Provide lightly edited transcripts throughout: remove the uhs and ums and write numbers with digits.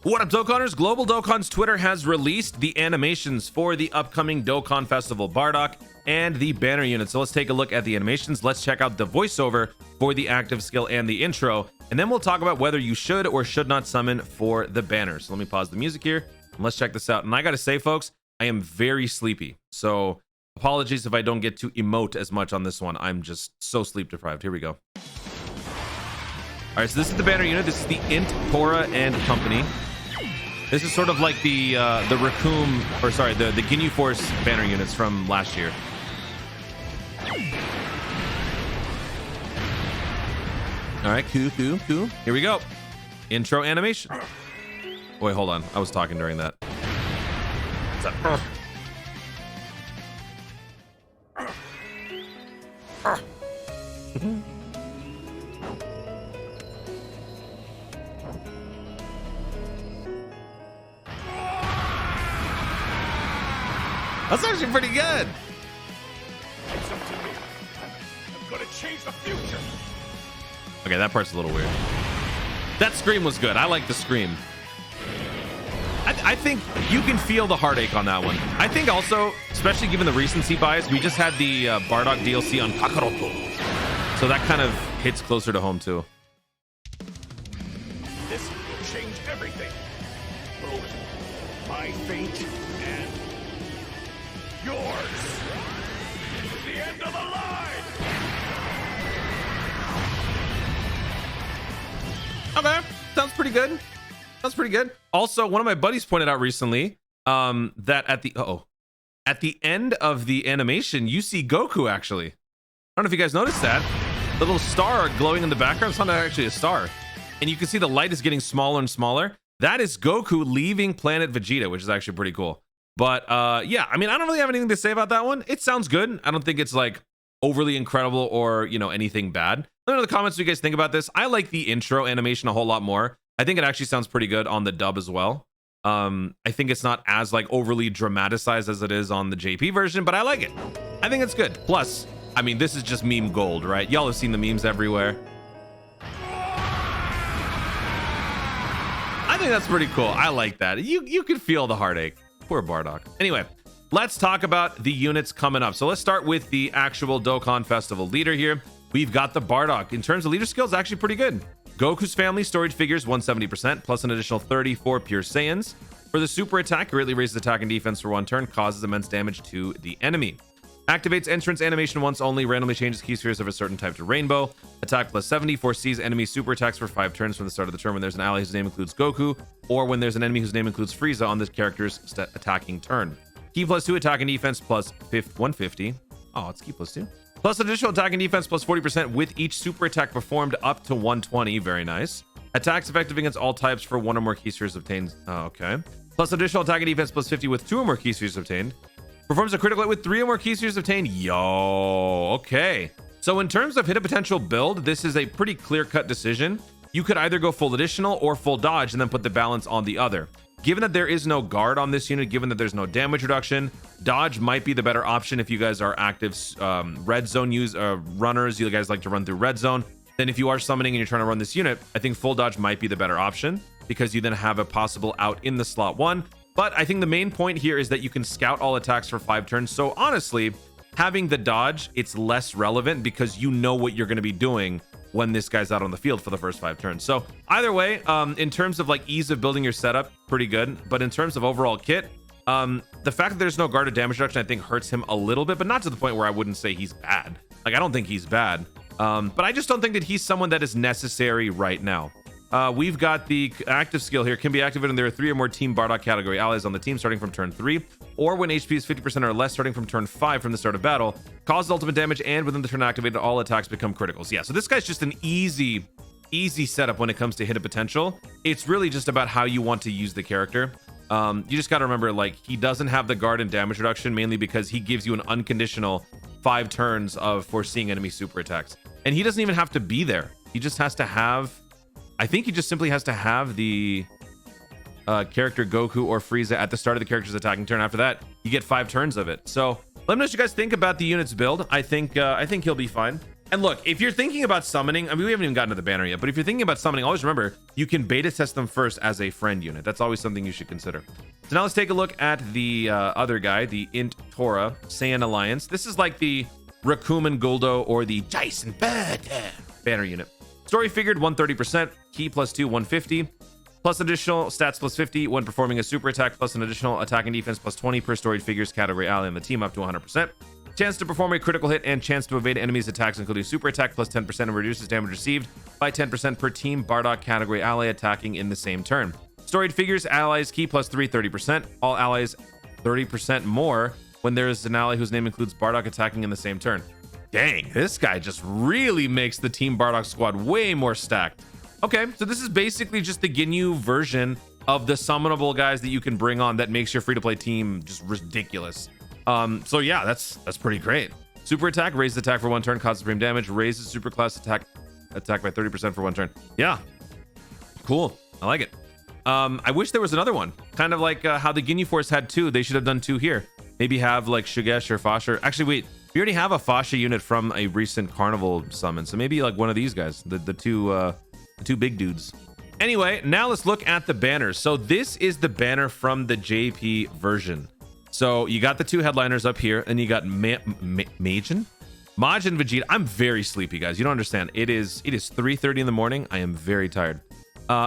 What up, Dokkanners? Global Dokkan's Twitter has released the animations for the upcoming Dokkan Festival BARDOCK and the banner unit. So let's take a look at the animations. Let's check out the voiceover for the active skill and the intro, and then we'll talk about whether you should or should not summon for the banners. So let me pause the music here and let's check this out. And I gotta say, folks, I am very sleepy, so apologies if I don't get to emote as much on this one. I'm just so sleep deprived. Here we go. All right, so this is the banner unit. This is the Int, Tora, and Company. This is sort of like the Raccoon, or sorry, the Ginyu Force banner units from last year. All right, cool. Here we go. Intro animation. Wait, hold on. I was talking during that. What's up? That's actually pretty good. Listen to me. I'm gonna change the future. Okay, that part's a little weird. That scream was good. I like the scream. I think you can feel the heartache on that one. I think also, especially given the recency bias, we just had the BARDOCK DLC on Kakaroto. So that kind of hits closer to home too. This will change everything. Both my fate and yours. The end of the line. Okay, sounds pretty good. Sounds pretty good. Also, one of my buddies pointed out recently that at the end of the animation, you see Goku actually. I don't know if you guys noticed that. The little star glowing in the background, it's not actually a star. And you can see the light is getting smaller and smaller. That is Goku leaving planet Vegeta, which is actually pretty cool. But yeah, I mean, I don't really have anything to say about that one. It sounds good. I don't think it's like overly incredible or, you know, anything bad. Let me know in the comments what you guys think about this. I like the intro animation a whole lot more. I think it actually sounds pretty good on the dub as well. I think it's not as like overly dramatized as it is on the JP version, but I like it. I think it's good. Plus, I mean, this is just meme gold, right? Y'all have seen the memes everywhere. I think that's pretty cool. I like that. You can feel the heartache. Poor BARDOCK. Anyway, let's talk about the units coming up. So let's start with the actual Dokkan Festival leader here. We've got the BARDOCK. In terms of leader skills, actually pretty good. Goku's family storage figures 170%, plus an additional 30 for pure Saiyans. For the super attack, greatly raises attack and defense for one turn, causes immense damage to the enemy. Activates entrance animation once only, randomly changes key spheres of a certain type to rainbow. Attack plus 70, foresees enemy super attacks for 5 turns from the start of the turn when there's an ally whose name includes Goku, or when there's an enemy whose name includes Frieza on the character's attacking turn. Key plus 2 attack and defense plus 150. Oh, it's key plus 2. Plus additional attack and defense plus 40% with each super attack performed up to 120. Very nice. Attacks effective against all types for 1 or more key spheres obtained. Oh, okay. Plus additional attack and defense plus 50 with 2 or more key spheres obtained. Performs a critical hit with 3 or more key spheres obtained. Yo, okay. So in terms of hit a potential build, this is a pretty clear-cut decision. You could either go full additional or full dodge and then put the balance on the other. Given that there is no guard on this unit, given that there's no damage reduction, dodge might be the better option if you guys are active red zone runners. You guys like to run through red zone. Then if you are summoning and you're trying to run this unit, I think full dodge might be the better option because you then have a possible out in the slot 1. But I think the main point here is that you can scout all attacks for 5 turns. So honestly, having the dodge, it's less relevant because you know what you're going to be doing when this guy's out on the field for the first 5 turns. So either way, in terms of like ease of building your setup, pretty good. But in terms of overall kit, the fact that there's no guard or damage reduction, I think hurts him a little bit, but not to the point where I wouldn't say he's bad. Like, I don't think he's bad. But I just don't think that he's someone that is necessary right now. We've got the active skill here. Can be activated when there are 3 or more Team BARDOCK category allies on the team starting from turn 3, or when HP is 50% or less starting from turn 5 from the start of battle. Causes ultimate damage, and within the turn activated, all attacks become criticals. Yeah, so this guy's just an easy setup when it comes to hit a potential. It's really just about how you want to use the character. You just got to remember, like, he doesn't have the guard and damage reduction, mainly because he gives you an unconditional 5 turns of foreseeing enemy super attacks. And he doesn't even have to be there. He just has to have... I think he just simply has to have the character Goku or Frieza at the start of the character's attacking turn. After that, you get 5 turns of it. So let me know what you guys think about the unit's build. I think he'll be fine. And look, if you're thinking about summoning, I mean, we haven't even gotten to the banner yet, but if you're thinking about summoning, always remember, you can beta test them first as a friend unit. That's always something you should consider. So now let's take a look at the other guy, the Int Tora Saiyan Alliance. This is like the Rakumen Guldo or the Jason Bird banner unit. Story figured 130%, key +2, 150, plus additional stats +50 when performing a super attack, plus an additional attack and defense +20 per storied figures category ally in the team up to 100%. Chance to perform a critical hit and chance to evade enemies' attacks, including super attack +10% and reduces damage received by 10% per team Bardock category ally attacking in the same turn. Storied figures, allies, key +3, 30%. All allies 30% more when there is an ally whose name includes Bardock attacking in the same turn. Dang, this guy just really makes the Team Bardock squad way more stacked. Okay, so this is basically just the Ginyu version of the summonable guys that you can bring on that makes your free-to-play team just ridiculous. So yeah, that's pretty great. Super attack, raises attack for 1 turn, causes supreme damage, raises super class attack by 30% for 1 turn. Yeah, cool. I like it. I wish there was another one, kind of like how the Ginyu Force had 2. They should have done 2 here. Maybe have like Shugesh or Fasha. Actually, wait, we already have a Fasha unit from a recent Carnival summon, so maybe like one of these guys, the two big dudes. Anyway, now let's look at the banners. So this is the banner from the JP version. So you got the 2 headliners up here, and you got Majin Vegeta. I'm very sleepy, guys. You don't understand. It is 3:30 in the morning. I am very tired.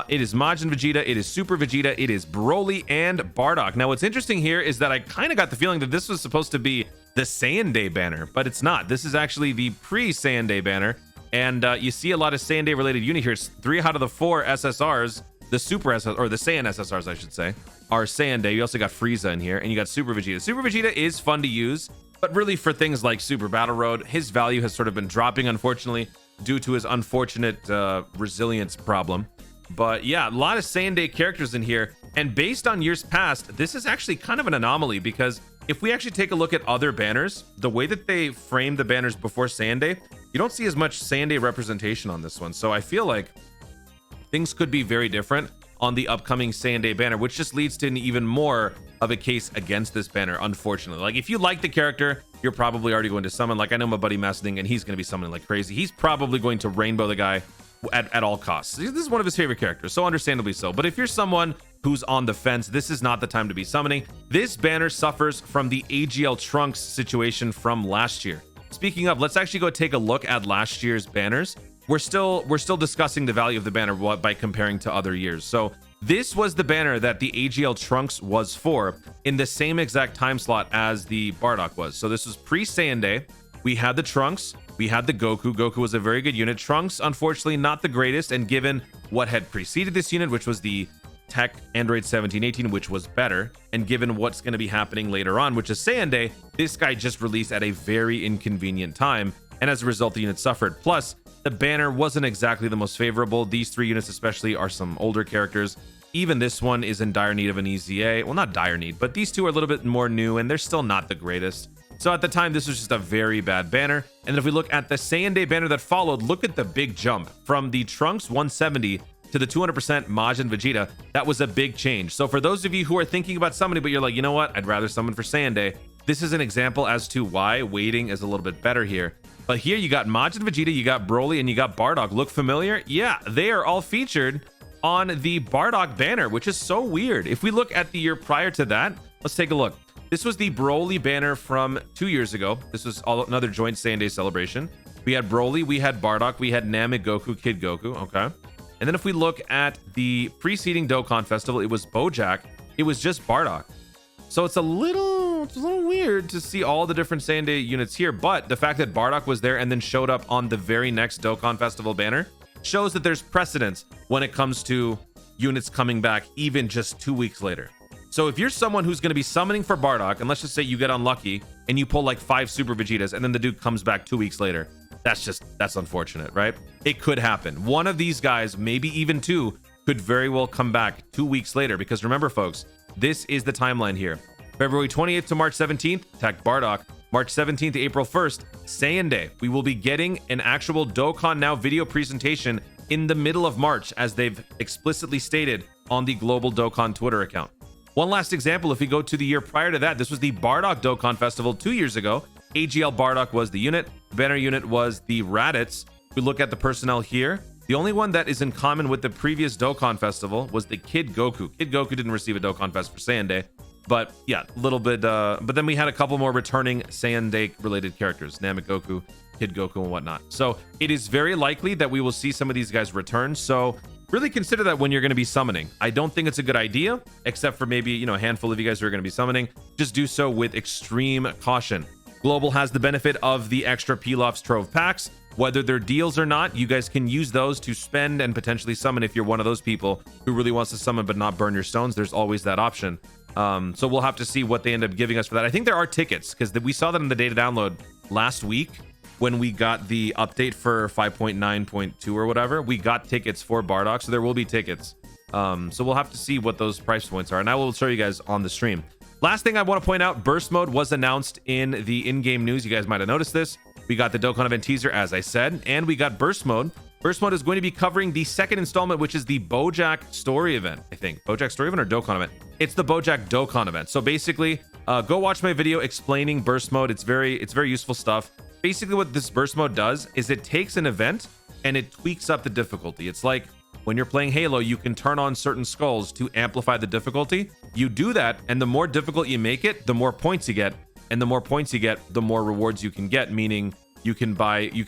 It is Majin Vegeta, it is Super Vegeta, it is Broly and Bardock. Now, what's interesting here is that I kind of got the feeling that this was supposed to be the Saiyan Day banner, but it's not. This is actually the pre-Saiyan Day banner, and you see a lot of Saiyan Day related unit here. 3 out of the 4 SSRs, the Super SSR, or the Saiyan SSRs, I should say, are Saiyan Day. You also got Frieza in here, and you got Super Vegeta. Super Vegeta is fun to use, but really for things like Super Battle Road, his value has sort of been dropping, unfortunately, due to his unfortunate resilience problem. But yeah, a lot of Saiyan Day characters in here, and based on years past, this is actually kind of an anomaly, because if we actually take a look at other banners, the way that they frame the banners before Saiyan Day, you don't see as much Saiyan Day representation on this one. So I feel like things could be very different on the upcoming Saiyan Day banner, which just leads to an even more of a case against this banner, unfortunately. Like, if you like the character, you're probably already going to summon. Like, I know my buddy Masding, and he's going to be summoning like crazy. He's probably going to rainbow the guy at all costs. This is one of his favorite characters, so understandably so. But if you're someone who's on the fence, this is not the time to be summoning. This banner suffers from the AGL Trunks situation from last year. Speaking of, let's actually go take a look at last year's banners. We're still discussing the value of the banner by comparing to other years. So this was the banner that the AGL Trunks was for in the same exact time slot as the Bardock was. So this was pre-Saiyan Day. We had the Trunks, we had the Goku. Goku was a very good unit. Trunks, unfortunately, not the greatest, and given what had preceded this unit, which was the Tech Android 1718, which was better, and given what's going to be happening later on, which is Saiyan Day, this guy just released at a very inconvenient time, and as a result, the unit suffered. Plus, the banner wasn't exactly the most favorable. These 3 units especially are some older characters. Even this one is in dire need of an EZA. Well, not dire need, but these 2 are a little bit more new, and they're still not the greatest. So at the time, this was just a very bad banner. And then if we look at the Saiyan Day banner that followed, look at the big jump from the Trunks 170 to the 200% Majin Vegeta. That was a big change. So for those of you who are thinking about summoning, but you're like, you know what, I'd rather summon for Saiyan Day, this is an example as to why waiting is a little bit better here. But here you got Majin Vegeta, you got Broly, and you got Bardock. Look familiar? Yeah, they are all featured on the Bardock banner, which is so weird. If we look at the year prior to that, let's take a look. This was the Broly banner from 2 years ago. This was another joint Saiyan Day celebration. We had Broly, we had Bardock, we had Namek Goku, Kid Goku, okay. And then if we look at the preceding Dokkan Festival, it was Bojack. It was just Bardock. So it's a little weird to see all the different Saiyan Day units here, but the fact that Bardock was there and then showed up on the very next Dokkan Festival banner shows that there's precedence when it comes to units coming back even just 2 weeks later. So if you're someone who's going to be summoning for Bardock, and let's just say you get unlucky and you pull like 5 Super Vegetas and then the dude comes back 2 weeks later, that's unfortunate, right? It could happen. One of these guys, maybe even 2, could very well come back 2 weeks later, because remember, folks, this is the timeline here. February 28th to March 17th, Tech Bardock. March 17th to April 1st, Saiyan Day. We will be getting an actual Dokkan Now video presentation in the middle of March, as they've explicitly stated on the Global Dokkan Twitter account. One last example, if we go to the year prior to that, this was the Bardock Dokkan Festival 2 years ago. AGL Bardock was the unit. banner unit was the Raditz. We look at the personnel here. The only one that is in common with the previous Dokkan Festival was the Kid Goku. Kid Goku didn't receive a Dokkan Fest for Saiyan Day, but yeah, a little bit. But then we had a couple more returning Saiyan Day related characters, Namek Goku, Kid Goku, and whatnot. So it is very likely that we will see some of these guys return. So really consider that when you're going to be summoning. I don't think it's a good idea, except for maybe, you know, a handful of you guys who are going to be summoning. Just do so with extreme caution. Global has the benefit of the extra Pilaf's Trove packs. Whether they're deals or not, you guys can use those to spend and potentially summon if you're one of those people who really wants to summon but not burn your stones. There's always that option. So we'll have to see what they end up giving us for that. I think there are tickets because we saw that in the data download last week when we got the update for 5.9.2 or whatever. We got tickets for BARDOCK, so there will be tickets. So we'll have to see what those price points are, and I will show you guys on the stream. Last thing I want to point out, burst mode was announced in the in-game news. You guys might have noticed this. We got the Dokkan event teaser, as I said, and we got burst mode. Burst mode is going to be covering the second installment, which is the BoJack story event. I think BoJack story event or Dokkan event. It's the BoJack Dokkan event. So basically, go watch my video explaining burst mode. It's very useful stuff. Basically, what this burst mode does is it takes an event and it tweaks up the difficulty. It's like when you're playing Halo, you can turn on certain skulls to amplify the difficulty. You do that, and the more difficult you make it, the more points you get. And the more points you get, the more rewards you can get, meaning you can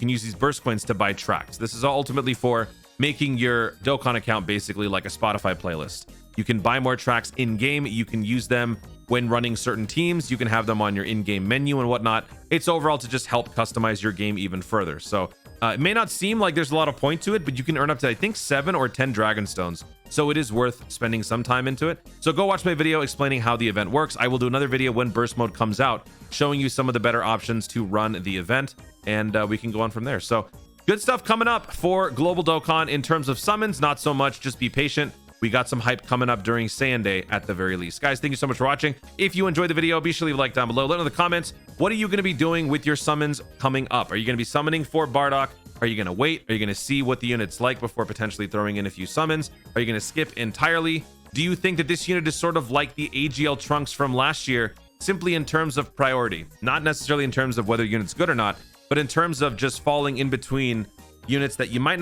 use these burst coins to buy tracks. This is ultimately for making your Dokkan account basically like a Spotify playlist. You can buy more tracks in-game. You can use them when running certain teams. You can have them on your in-game menu and whatnot. It's overall to just help customize your game even further. So it may not seem like there's a lot of point to it, but you can earn up to, I think, 7 or 10 Dragon Stones. So it is worth spending some time into it. So go watch my video explaining how the event works. I will do another video when burst mode comes out, showing you some of the better options to run the event, and we can go on from there. So good stuff coming up for Global Dokkan in terms of summons. Not so much, just be patient. We got some hype coming up during Saiyan Day at the very least. Guys, thank you so much for watching. If you enjoyed the video, be sure to leave a like down below. Let me know in the comments, what are you going to be doing with your summons coming up? Are you going to be summoning for BARDOCK? Are you going to wait? Are you going to see what the unit's like before potentially throwing in a few summons? Are you going to skip entirely? Do you think that this unit is sort of like the AGL Trunks from last year, simply in terms of priority? Not necessarily in terms of whether unit's good or not, but in terms of just falling in between units that you might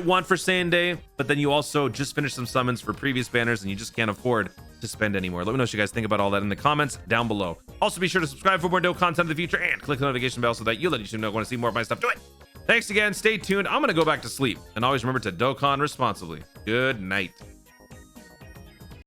want for Saiyan Day, but then you also just finished some summons for previous banners and you just can't afford to spend anymore. Let me know what you guys think about all that in the comments down below. Also, be sure to subscribe for more dope content in the future and click the notification bell so that you let YouTube know when to see more of my stuff. Do it. Thanks again. Stay tuned. I'm going to go back to sleep. And always remember to Dokkan responsibly. Good night.